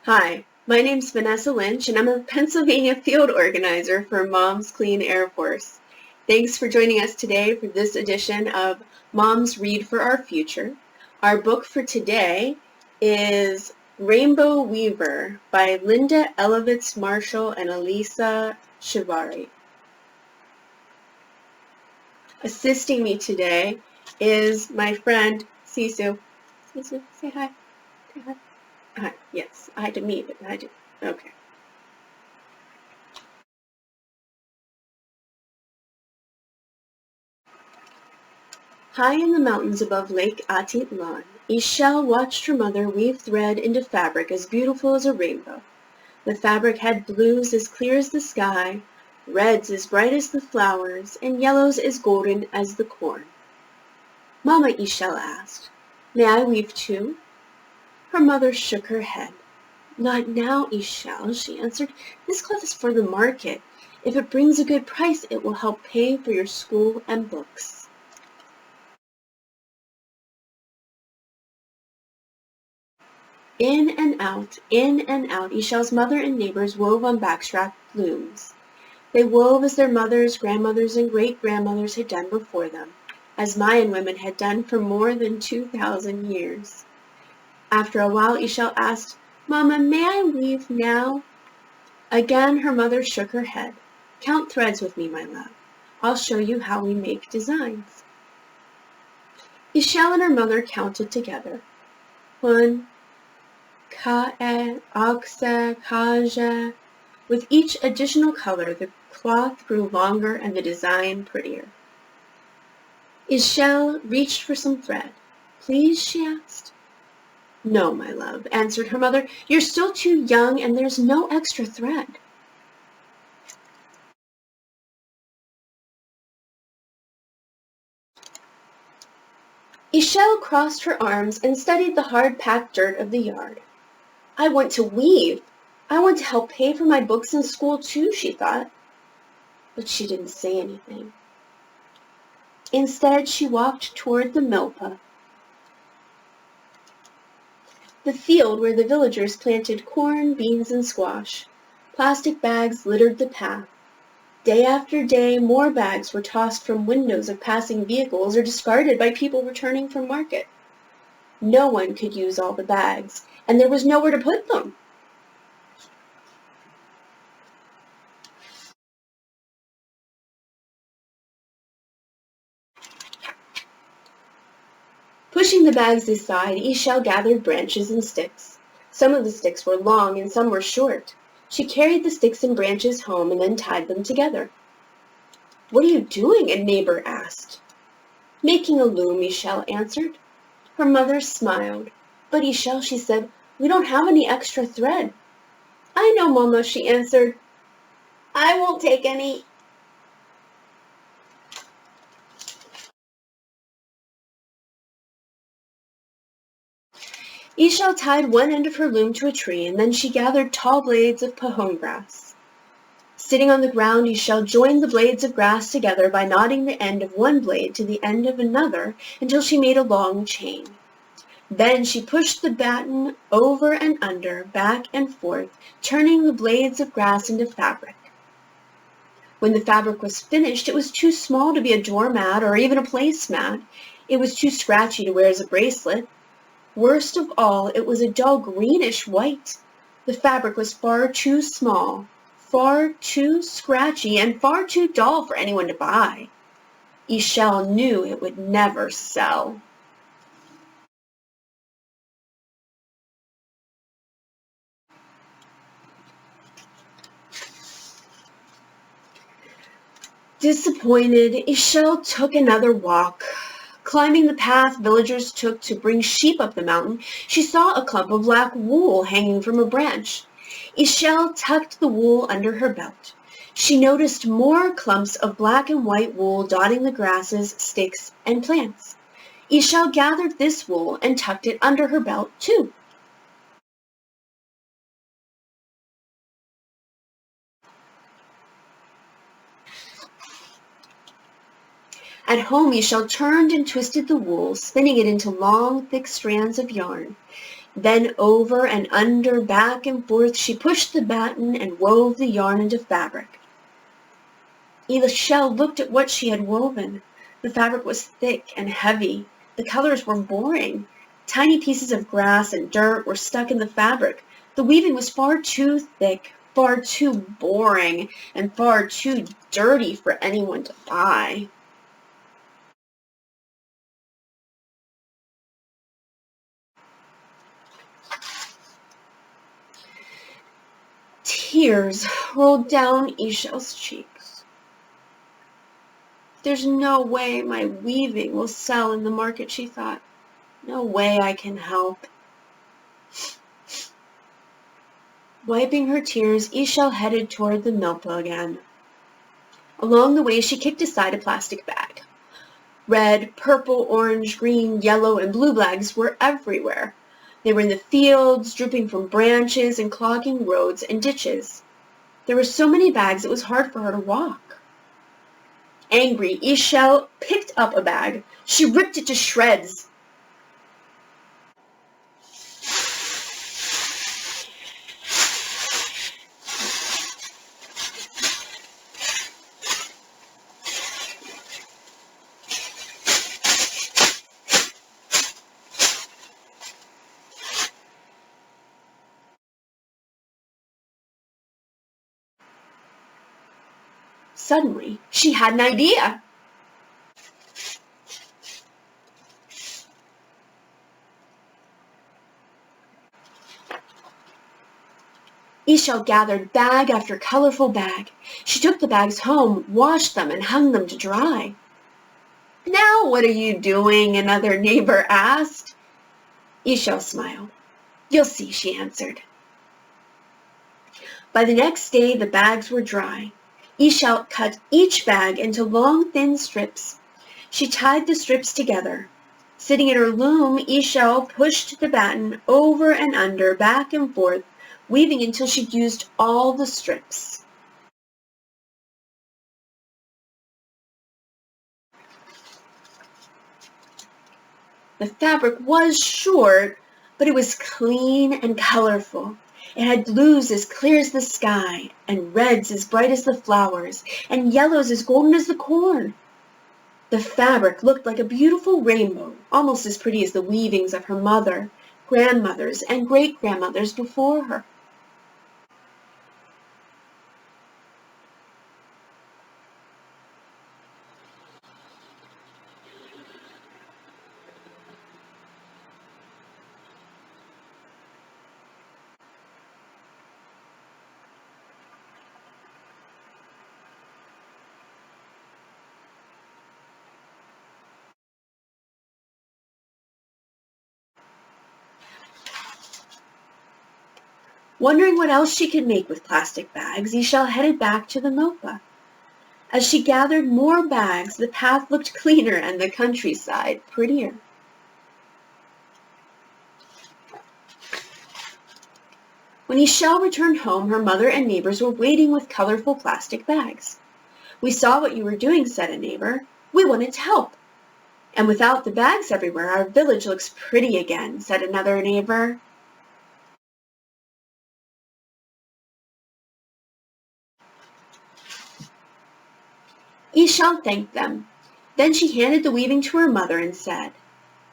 Hi, my name's Vanessa Lynch, and I'm a Pennsylvania field organizer for Moms Clean Air Force. Thanks for joining us today for this edition of Moms Read for Our Future. Our book for today is Rainbow Weaver by Linda Elovitz Marshall and Elisa Chavarri. Assisting me today is my friend Sisu. Sisu, say hi. Say hi. Hi. Yes, I had to meet, but I did. Okay. High in the mountains above Lake Atitlan, Ishel watched her mother weave thread into fabric as beautiful as a rainbow. The fabric had blues as clear as the sky, reds as bright as the flowers, and yellows as golden as the corn. "Mama," Ishel asked, "may I weave too?" Her mother shook her head. "Not now, Ishel," she answered. "This cloth is for the market. If it brings a good price, it will help pay for your school and books." In and out, Ishel's mother and neighbors wove on backstrap looms. They wove as their mothers, grandmothers, and great-grandmothers had done before them, as Mayan women had done for more than 2,000 years. After a while, Ishel asked, "Mama, may I weave now?" Again, her mother shook her head. "Count threads with me, my love. I'll show you how we make designs." Ishel and her mother counted together. One, Ka'e, Akse, Kaja. With each additional color, the cloth grew longer and the design prettier. Ishel reached for some thread. "Please?" she asked. "No, my love," answered her mother. "You're still too young and there's no extra thread." Ishel crossed her arms and studied the hard-packed dirt of the yard. "I want to weave. I want to help pay for my books in school too," she thought. But she didn't say anything. Instead, she walked toward the milpa, the field where the villagers planted corn, beans, and squash. Plastic bags littered the path. Day after day, more bags were tossed from windows of passing vehicles or discarded by people returning from market. No one could use all the bags, and there was nowhere to put them. Pushing the bags aside, Ishel gathered branches and sticks. Some of the sticks were long and some were short. She carried the sticks and branches home and then tied them together. "What are you doing?" a neighbor asked. "Making a loom," Ishel answered. Her mother smiled. "But Ishel," she said, "we don't have any extra thread." "I know, Mama," she answered. "I won't take any." Ishel tied one end of her loom to a tree, and then she gathered tall blades of pahong grass. Sitting on the ground, Ishel joined the blades of grass together by knotting the end of one blade to the end of another until she made a long chain. Then she pushed the batten over and under, back and forth, turning the blades of grass into fabric. When the fabric was finished, it was too small to be a doormat or even a placemat. It was too scratchy to wear as a bracelet. Worst of all, it was a dull greenish white. The fabric was far too small, far too scratchy, and far too dull for anyone to buy. Ishel knew it would never sell. Disappointed, Ishel took another walk. Climbing the path villagers took to bring sheep up the mountain, she saw a clump of black wool hanging from a branch. Ishel tucked the wool under her belt. She noticed more clumps of black and white wool dotting the grasses, sticks, and plants. Ishel gathered this wool and tucked it under her belt, too. At home, Ishel turned and twisted the wool, spinning it into long, thick strands of yarn. Then over and under, back and forth, she pushed the batten and wove the yarn into fabric. Elisa looked at what she had woven. The fabric was thick and heavy. The colors were boring. Tiny pieces of grass and dirt were stuck in the fabric. The weaving was far too thick, far too boring, and far too dirty for anyone to buy. Tears rolled down Ishel's cheeks. There's no way my weaving will sell in the market, she thought. No way I can help. Wiping her tears, Ishel headed toward the milpa again. Along the way, she kicked aside a plastic bag. Red, purple, orange, green, yellow, and blue bags were everywhere. They were in the fields, drooping from branches and clogging roads and ditches. There were so many bags it was hard for her to walk. Angry, Ishel picked up a bag. She ripped it to shreds. Suddenly, she had an idea. Ishel gathered bag after colorful bag. She took the bags home, washed them, and hung them to dry. "Now what are you doing?" another neighbor asked. Ishel smiled. "You'll see," she answered. By the next day, the bags were dry. Ishel cut each bag into long, thin strips. She tied the strips together. Sitting at her loom, Ishel pushed the batten over and under, back and forth, weaving until she'd used all the strips. The fabric was short, but it was clean and colorful. It had blues as clear as the sky, and reds as bright as the flowers, and yellows as golden as the corn. The fabric looked like a beautiful rainbow, almost as pretty as the weavings of her mother, grandmothers, and great-grandmothers before her. Wondering what else she could make with plastic bags, Ishel headed back to the milpa. As she gathered more bags, the path looked cleaner and the countryside prettier. When Ishel returned home, her mother and neighbors were waiting with colorful plastic bags. "We saw what you were doing," said a neighbor. "We wanted to help." "And without the bags everywhere, our village looks pretty again," said another neighbor. Ishel thanked them. Then she handed the weaving to her mother and said,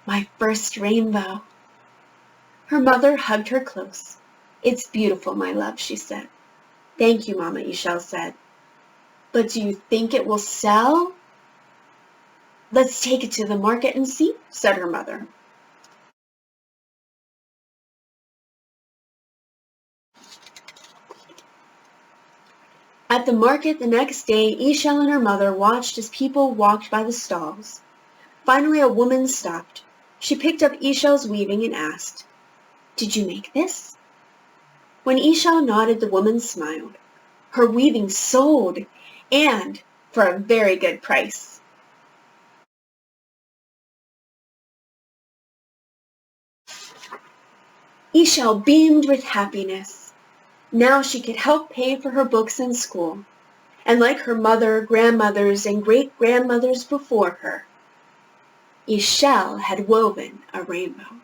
"My first rainbow." Her mother hugged her close. "It's beautiful, my love," she said. "Thank you, Mama," Ishel said. "But do you think it will sell?" "Let's take it to the market and see," said her mother. At the market the next day, Ishel and her mother watched as people walked by the stalls. Finally, a woman stopped. She picked up Ishel's weaving and asked, "Did you make this?" When Ishel nodded, the woman smiled. Her weaving sold, and for a very good price. Ishel beamed with happiness. Now she could help pay for her books in school. And like her mother, grandmothers, and great-grandmothers before her, Ishel had woven a rainbow.